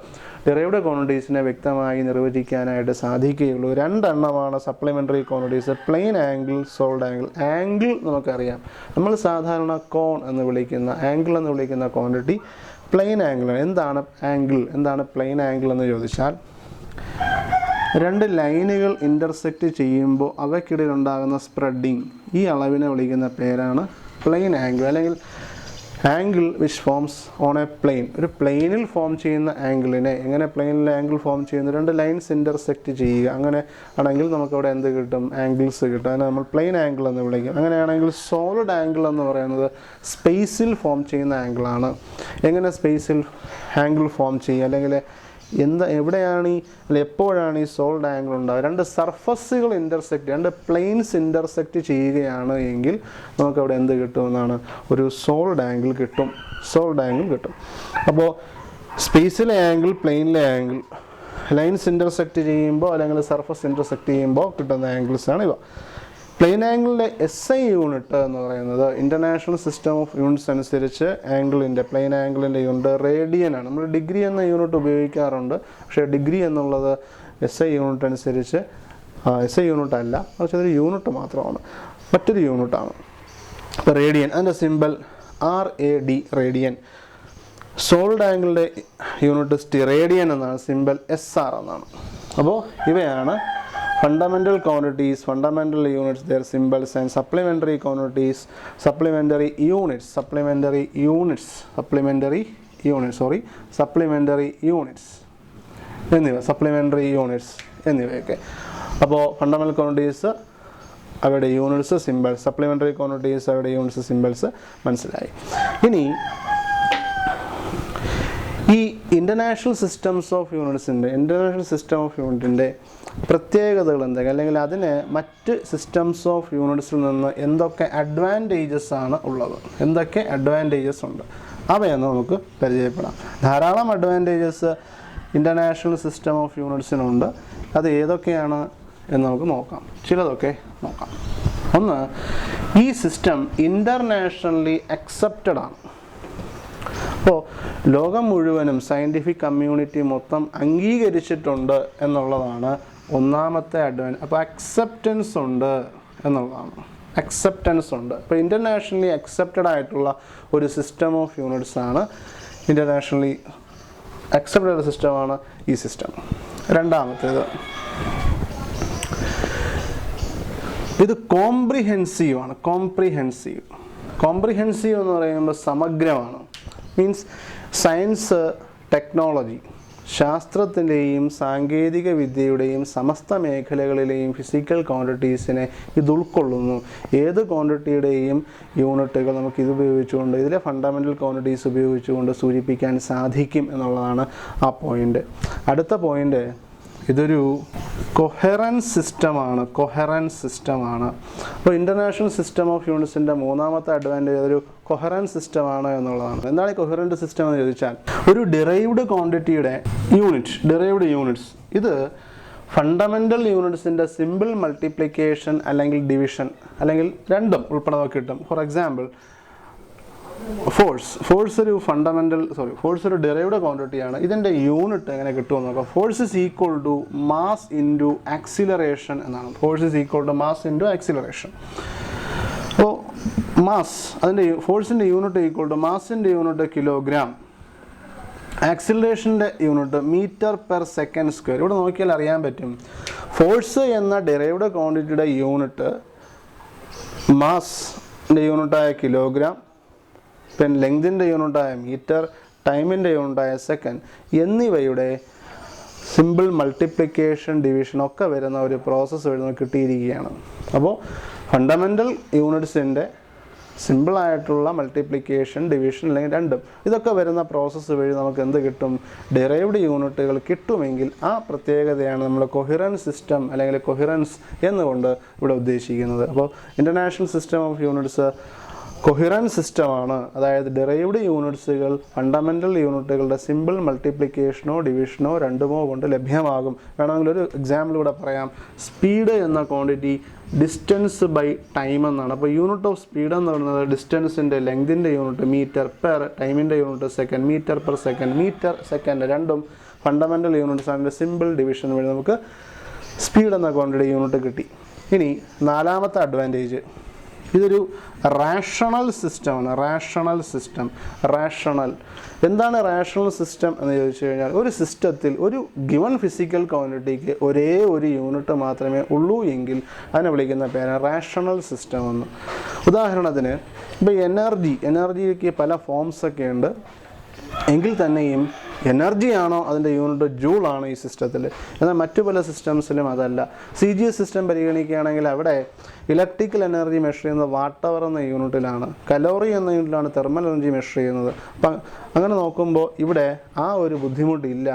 ഡിറൈവ്ഡ് ക്വാണ്ടിറ്റീസിനെ വ്യക്തമായി നിർവചിക്കാനായിട്ട് സാധിക്കുകയുള്ളൂ. 2 എണ്ണമാണ് supplementary quantities, plane angle, solid angle. Angle നമുക്കറിയാം, നമ്മൾ സാധാരണ കോൺ എന്ന് വിളിക്കുന്ന, ആംഗിൾ എന്ന് വിളിക്കുന്ന ക്വാണ്ടിറ്റി പ്ലെയിൻ ആംഗിളാണ്. എന്താണ് ആംഗിൾ, എന്താണ് പ്ലെയിൻ ആംഗിൾ എന്ന് ചോദിച്ചാൽ, 2 ലൈനുകൾ ഇൻ്റർസെക്റ്റ് ചെയ്യുമ്പോൾ അവയ്ക്കിടയിൽ ഉണ്ടാകുന്ന സ്പ്രെഡിങ്, ഈ അളവിനെ വിളിക്കുന്ന പേരാണ് പ്ലെയിൻ ആംഗിൾ, അല്ലെങ്കിൽ angle which forms on a plane. ഒരു പ്ലെയിനിൽ ഫോം ചെയ്യുന്ന ആംഗിളിനെ, എങ്ങനെ പ്ലെയിനിൽ ആംഗിൾ ഫോം ചെയ്യുന്നു? 2 ലൈൻസ് ഇൻ്റർസെക്റ്റ് ചെയ്യുക, അങ്ങനെ ആണെങ്കിൽ നമുക്കവിടെ എന്ത് കിട്ടും? ആംഗിൾസ് കിട്ടും. അതിനെ നമ്മൾ പ്ലെയിൻ ആംഗിൾ എന്ന് വിളിക്കും. അങ്ങനെയാണെങ്കിൽ സോളിഡ് ആംഗിൾ എന്ന് പറയുന്നത് സ്പേസിൽ ഫോം ചെയ്യുന്ന ആംഗിളാണ്. എങ്ങനെ സ്പേസിൽ ആംഗിൾ ഫോം ചെയ്യുക, അല്ലെങ്കിൽ എവിടെയാണ് എപ്പോഴാണ് ഈ സോൾഡ് ആംഗിൾ ഉണ്ടാവുക? 2 സർഫസുകൾ ഇൻ്റർസെക്റ്റ്, 2 പ്ലെയിൻസ് ഇൻ്റർസെക്റ്റ് ചെയ്യുകയാണ് എങ്കിൽ നമുക്കവിടെ എന്ത് കിട്ടുമെന്നാണ്? ഒരു സോൾഡ് ആംഗിൾ കിട്ടും, സോൾഡ് ആംഗിൾ കിട്ടും. അപ്പോൾ സ്പേസിലെ ആംഗിൾ, പ്ലെയിനിലെ ആംഗിൾ, ലൈൻസ് ഇൻ്റർസെക്റ്റ് ചെയ്യുമ്പോൾ അല്ലെങ്കിൽ സർഫസ് ഇൻ്റർസെക്റ്റ് ചെയ്യുമ്പോൾ കിട്ടുന്ന ആംഗിൾസാണ് ഇവ. പ്ലെയിൻ ആംഗിളിൻ്റെ SI യൂണിറ്റ് എന്ന് പറയുന്നത് ഇൻ്റർനാഷണൽ സിസ്റ്റം ഓഫ് യൂണിറ്റ്സ് അനുസരിച്ച് ആംഗിളിൻ്റെ, പ്ലെയിൻ ആംഗിളിൻ്റെ യൂണിറ്റ് റേഡിയൻ ആണ്. നമ്മൾ ഡിഗ്രി എന്ന യൂണിറ്റ് ഉപയോഗിക്കാറുണ്ട്, പക്ഷേ ഡിഗ്രി എന്നുള്ളത് SI യൂണിറ്റ് അനുസരിച്ച് SI യൂണിറ്റ് അല്ല, പക്ഷേ അതൊരു യൂണിറ്റ് മാത്രമാണ്, മറ്റൊരു യൂണിറ്റാണ്. അപ്പോൾ റേഡിയൻ, അതിൻ്റെ സിമ്പിൾ RAD, റേഡിയൻ. സോൾഡ് ആംഗിളിൻ്റെ യൂണിറ്റ് സ്റ്റെറേഡിയൻ എന്നാണ്, സിമ്പിൾ SR എന്നാണ്. അപ്പോൾ ഇവയാണ് fundamental quantities, fundamental units, their symbols, and supplementary quantities, supplementary units, supplementary units എന്നിവ, supplementary units എന്നിവയൊക്കെ. അപ്പോൾ ഫണ്ടമെൻ്റൽ ക്വാണ്ടിറ്റീസ്, അവയുടെ യൂണിറ്റ്സ്, സിമ്പിൾസ്, സപ്ലിമെൻ്ററി ക്വാണ്ടിറ്റീസ്, അവയുടെ യൂണിറ്റ്സ്, സിമ്പിൾസ് മനസ്സിലായി. ഇനി ഈ ഇൻ്റർനാഷണൽ സിസ്റ്റംസ് ഓഫ് യൂണിറ്റിൻ്റെ പ്രത്യേകതകൾ എന്തൊക്കെ, അല്ലെങ്കിൽ അതിന് മറ്റ് സിസ്റ്റംസ് ഓഫ് യൂണിറ്റ്സിൽ നിന്ന് എന്തൊക്കെ അഡ്വാൻറ്റേജസ് ആണ് ഉള്ളത്, എന്തൊക്കെ അഡ്വാൻറ്റേജസ് ഉണ്ട്, അവയെന്ന് നമുക്ക് പരിചയപ്പെടാം. ധാരാളം അഡ്വാൻറ്റേജസ് ഇൻ്റർനാഷണൽ സിസ്റ്റം ഓഫ് യൂണിറ്റ്സിനുണ്ട്. അത് ഏതൊക്കെയാണ് എന്ന് നമുക്ക് നോക്കാം. ചിലതൊക്കെ നോക്കാം. ഒന്ന്, ഈ സിസ്റ്റം ഇൻ്റർനാഷണലി അക്സെപ്റ്റഡ് ആണ്. അപ്പോൾ ലോകം മുഴുവനും സയൻറ്റിഫിക് കമ്മ്യൂണിറ്റി മൊത്തം അംഗീകരിച്ചിട്ടുണ്ട് എന്നുള്ളതാണ് ഒന്നാമത്തെ അഡ്വാൻറ്റേജ്. അപ്പോൾ അക്സെപ്റ്റൻസ് ഉണ്ട് എന്നുള്ളതാണ്. അക്സെപ്റ്റൻസ് ഉണ്ട്. അപ്പോൾ ഇൻ്റർനാഷണലി അക്സെപ്റ്റഡ് ആയിട്ടുള്ള ഒരു സിസ്റ്റം ഓഫ് യൂണിറ്റ്സ് ആണ്, ഇൻ്റർനാഷണലി അക്സെപ്റ്റഡ് സിസ്റ്റമാണ് ഈ സിസ്റ്റം. രണ്ടാമത്തേത്, ഇത് കോംപ്രിഹെൻസീവ് ആണ്. കോംപ്രിഹെൻസീവ് എന്ന് പറയുമ്പോൾ സമഗ്രമാണ്. മീൻസ് സയൻസ്, ടെക്നോളജി, ശാസ്ത്രത്തിൻ്റെയും സാങ്കേതിക വിദ്യയുടെയും സമസ്ത മേഖലകളിലെയും ഫിസിക്കൽ ക്വാണ്ടിറ്റീസിനെ ഇത് ഉൾക്കൊള്ളുന്നു. ഏത് ക്വാണ്ടിറ്റിയുടെയും യൂണിറ്റുകൾ നമുക്ക് ഇത് ഉപയോഗിച്ചുകൊണ്ട്, ഇതിലെ ഫണ്ടമെൻ്റൽ ക്വാണ്ടിറ്റീസ് ഉപയോഗിച്ചുകൊണ്ട് സൂചിപ്പിക്കാൻ സാധിക്കും എന്നുള്ളതാണ് ആ പോയിൻ്റ്. അടുത്ത പോയിൻ്റ്, ഇതൊരു കൊഹറൻസ് സിസ്റ്റമാണ്. അപ്പോൾ ഇൻ്റർനാഷണൽ സിസ്റ്റം ഓഫ് യൂണിറ്റ്സിൻ്റെ മൂന്നാമത്തെ അഡ്വാൻറ്റേജ് അതൊരു കൊഹറൻസ് സിസ്റ്റമാണ് എന്നുള്ളതാണ്. എന്താണ് ഈ കൊഹറൻറ്റ് സിസ്റ്റം എന്ന് ചോദിച്ചാൽ, ഒരു ഡിറൈവ്ഡ് ക്വാണ്ടിറ്റിയുടെ യൂണിറ്റ്സ് ഇത് ഫണ്ടമെൻ്റൽ യൂണിറ്റ്സിൻ്റെ സിമ്പിൾ മൾട്ടിപ്ലിക്കേഷൻ അല്ലെങ്കിൽ ഡിവിഷൻ അല്ലെങ്കിൽ രണ്ടും ഉൾപ്പെടെ കിട്ടും. ഫോർ എക്സാമ്പിൾ, ഫോഴ്സ് ഒരു ഡിറൈവ്ഡ് ക്വാണ്ടിറ്റിയാണ്. ഇതിൻ്റെ യൂണിറ്റ് എങ്ങനെ കിട്ടുമെന്ന് നോക്കാം. Force is equal to mass into acceleration എന്നാണ്. അപ്പോൾ ഫോഴ്സിൻ്റെ യൂണിറ്റ് ഈക്വൽ ടു മാസിൻ്റെ യൂണിറ്റ് കിലോഗ്രാം, ആക്സിലറേഷൻ്റെ unit metre per second square. ഇവിടെ നോക്കിയാൽ അറിയാൻ പറ്റും, ഫോഴ്സ് എന്ന ഡിറൈവ്ഡ് ക്വാണ്ടിറ്റിയുടെ യൂണിറ്റ് മാസിൻ്റെ യൂണിറ്റായ കിലോഗ്രാം, പിന്നെ ലെങ്തിൻ്റെ യൂണിറ്റായ മീറ്റർ, ടൈമിൻ്റെ യൂണിറ്റായ സെക്കൻഡ് എന്നിവയുടെ സിമ്പിൾ മൾട്ടിപ്ലിക്കേഷൻ, ഡിവിഷൻ ഒക്കെ വരുന്ന ഒരു പ്രോസസ്സ് വഴി നമുക്ക് കിട്ടിയിരിക്കുകയാണ്. അപ്പോൾ ഫണ്ടമെൻ്റൽ യൂണിറ്റ്സിൻ്റെ സിമ്പിളായിട്ടുള്ള മൾട്ടിപ്ലിക്കേഷൻ, ഡിവിഷൻ അല്ലെങ്കിൽ രണ്ടും ഇതൊക്കെ വരുന്ന പ്രോസസ്സ് വഴി നമുക്ക് എന്ത് കിട്ടും? ഡിറൈവ്ഡ് യൂണിറ്റുകൾ കിട്ടുമെങ്കിൽ ആ പ്രത്യേകതയാണ് നമ്മൾ കൊഹിറൻസ് സിസ്റ്റം അല്ലെങ്കിൽ കൊഹിറൻസ് എന്നുകൊണ്ട് ഇവിടെ ഉദ്ദേശിക്കുന്നത്. അപ്പോൾ international system of units coherent സിസ്റ്റമാണ്. അതായത് ഡിറൈവ്ഡ് യൂണിറ്റ്സുകൾ ഫണ്ടമെൻ്റൽ യൂണിറ്റുകളുടെ സിമ്പിൾ മൾട്ടിപ്ലിക്കേഷനോ ഡിവിഷനോ രണ്ടുമോ കൊണ്ട് ലഭ്യമാകും. വേണമെങ്കിൽ ഒരു എക്സാമ്പിൾ കൂടെ പറയാം. സ്പീഡ് എന്ന ക്വാണ്ടിറ്റി ഡിസ്റ്റൻസ് ബൈ ടൈം എന്നാണ്. അപ്പോൾ യൂണിറ്റ് ഓഫ് സ്പീഡ് എന്ന് പറയുന്നത് ഡിസ്റ്റൻസിൻ്റെ ലെങ്തിൻ്റെ യൂണിറ്റ് മീറ്റർ പെർ, ടൈമിൻ്റെ unit second, metre per second, metre second രണ്ടും ഫണ്ടമെൻ്റൽ യൂണിറ്റ്സ് ആണ്. സിമ്പിൾ ഡിവിഷൻ വഴി നമുക്ക് സ്പീഡ് എന്ന ക്വാണ്ടിറ്റി യൂണിറ്റ് കിട്ടി. ഇനി നാലാമത്തെ അഡ്വാൻറ്റേജ്, ഇതൊരു റാഷണൽ സിസ്റ്റമാണ്. റാഷണൽ എന്താണ് റാഷണൽ സിസ്റ്റം എന്ന് ചോദിച്ചു കഴിഞ്ഞാൽ, ഒരു സിസ്റ്റത്തിൽ ഒരു ഗിവൺ ഫിസിക്കൽ ക്വാണ്ടിറ്റിക്ക് ഒരേ ഒരു യൂണിറ്റ് മാത്രമേ ഉള്ളൂ എങ്കിൽ അതിനെ വിളിക്കുന്ന പേരാണ് റാഷണൽ സിസ്റ്റം എന്ന്. ഉദാഹരണത്തിന് ഇപ്പോൾ എനർജിക്ക് പല ഫോംസൊക്കെ ഉണ്ട്. എങ്കിൽ തന്നെയും എനർജിയാണോ അതിൻ്റെ യൂണിറ്റ് ജൂളാണ് ഈ സിസ്റ്റത്തിൽ. എന്നാൽ മറ്റു പല സിസ്റ്റംസിലും അതല്ല. CGS സിസ്റ്റം പരിഗണിക്കുകയാണെങ്കിൽ അവിടെ ഇലക്ട്രിക്കൽ എനർജി മെഷർ ചെയ്യുന്നത് വാട്ട് അവർ എന്ന യൂണിറ്റിലാണ്, കലോറി എന്ന യൂണിറ്റിലാണ് തെർമൽ എനർജി മെഷർ ചെയ്യുന്നത്. അപ്പം അങ്ങനെ നോക്കുമ്പോൾ ഇവിടെ ആ ഒരു ബുദ്ധിമുട്ടില്ല.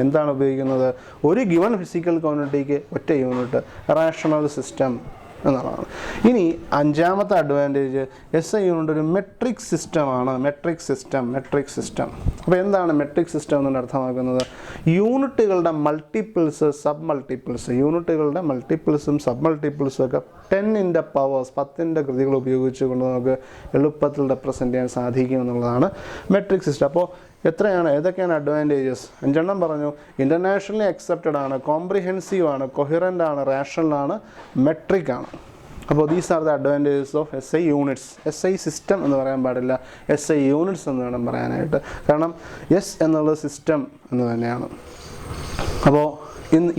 എന്താണ് ഉപയോഗിക്കുന്നത്? ഒരു ഗിവൺ ഫിസിക്കൽ ക്വാണ്ടിറ്റിക്ക് ഒറ്റ യൂണിറ്റ്, റാഷണൽ സിസ്റ്റം എന്നുള്ളതാണ്. ഇനി അഞ്ചാമത്തെ അഡ്വാൻറ്റേജ്, SI യൂണിറ്റ് ഒരു മെട്രിക് സിസ്റ്റമാണ്. Metric system. അപ്പോൾ എന്താണ് മെട്രിക് സിസ്റ്റം എന്നുകൊണ്ട് അർത്ഥമാക്കുന്നത്? യൂണിറ്റുകളുടെ മൾട്ടിപ്പിൾസ്, സബ് മൾട്ടിപ്പിൾസ്, യൂണിറ്റുകളുടെ മൾട്ടിപ്പിൾസും സബ് മൾട്ടിപ്പിൾസും ഒക്കെ 10 പവേഴ്സ് 10 കൃതികൾ ഉപയോഗിച്ചുകൊണ്ട് നമുക്ക് എളുപ്പത്തിൽ റെപ്രസെൻ്റ് ചെയ്യാൻ സാധിക്കും എന്നുള്ളതാണ് മെട്രിക് സിസ്റ്റം. അപ്പോൾ ഏതൊക്കെയാണ് അഡ്വാൻറ്റേജസ്? 5 പറഞ്ഞു. ഇൻ്റർനാഷണലി അക്സെപ്റ്റഡ് ആണ്, കോംപ്രിഹെൻസീവ് ആണ്, കൊഹിറൻ്റ് ആണ്, റാഷണൽ ആണ്, മെട്രിക് ആണ്. അപ്പോൾ these are the advantages of SI units. SI system എന്ന് പറയാൻ പാടില്ല, SI യൂണിറ്റ്സ് എന്ന് വേണം പറയാനായിട്ട്. കാരണം S എന്നുള്ളത് സിസ്റ്റം എന്ന് തന്നെയാണ്. അപ്പോൾ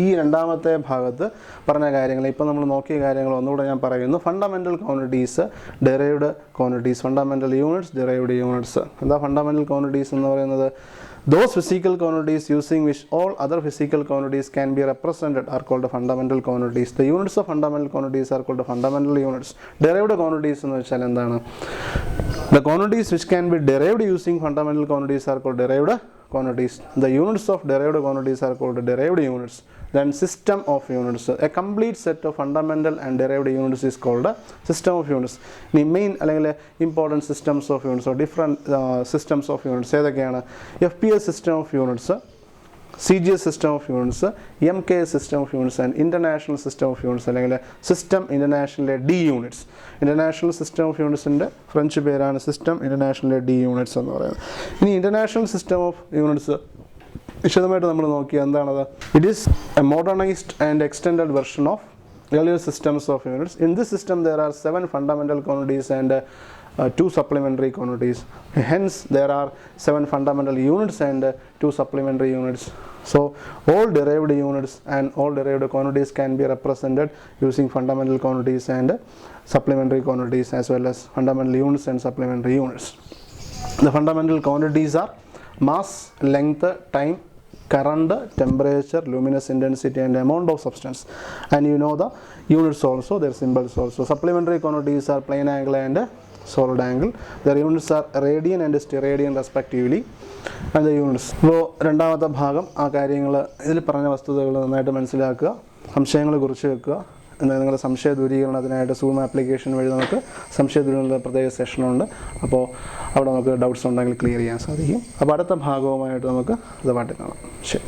ഈ രണ്ടാമത്തെ ഭാഗത്ത് പറഞ്ഞ കാര്യങ്ങൾ, ഇപ്പോൾ നമ്മൾ നോക്കിയ കാര്യങ്ങൾ ഒന്നുകൂടെ ഞാൻ പറയുന്നു. Fundamental quantities, derived quantities, fundamental units, derived units. എന്താ ഫണ്ടമെൻ്റൽ ക്വാണ്ടിറ്റീസ് എന്ന് പറയുന്നത്? Those physical quantities using which all other physical quantities can be represented are called fundamental quantities. The units of fundamental quantities are called fundamental units. Derived quantities എന്ന് വെച്ചാൽ എന്താണ്? The quantities which can be derived using fundamental quantities are called derived quantities. The units of derived quantities are called derived units. Then system of units. A complete set of fundamental and derived units is called a system of units. The main important systems of units or different systems of units. FPS system of units, CGS system of units, MKS system of units, and international system of units. System international D units. International system of units in the French പേരാണ് system international D units എന്ന് പറയുന്നത്. ഇനി international system of units വിശദമായിട്ട് നമ്മൾ നോക്കിയാൽ എന്താണത്? It is a modernized and extended version of earlier systems of units. In this system there are 7 fundamental quantities and 2 supplementary quantities. Hence there are 7 fundamental units and 2 supplementary units. So all derived units and all derived quantities can be represented using fundamental quantities and supplementary quantities, as well as fundamental units and supplementary units. The fundamental quantities are mass, length, time, current, temperature, luminous intensity, and amount of substance. And you know the units also, their symbols also. Supplementary quantities are plane angle and solid angle. Their units are radian and steradian respectively. And the units. ഇപ്പോൾ രണ്ടാമത്തെ ഭാഗം ആ കാര്യങ്ങൾ ഇതിൽ പറഞ്ഞ വസ്തുതകൾ നന്നായിട്ട് മനസ്സിലാക്കുക, സംശയങ്ങൾ കുറിച്ച് വെക്കുക. എന്നാൽ നിങ്ങളുടെ സംശയ ദൂരീകരണത്തിനായിട്ട് സൂം ആപ്ലിക്കേഷൻ വഴി നമുക്ക് സംശയ ദൂരീകരണ പ്രത്യേക സെഷനുണ്ട്. അപ്പോൾ അവിടെ നമുക്ക് ഡൗട്ട്സ് ഉണ്ടെങ്കിൽ ക്ലിയർ ചെയ്യാൻ സാധിക്കും. അപ്പോൾ അടുത്ത ഭാഗവുമായിട്ട് നമുക്ക് ഇതുമായിട്ട് കാണാം. ശരി.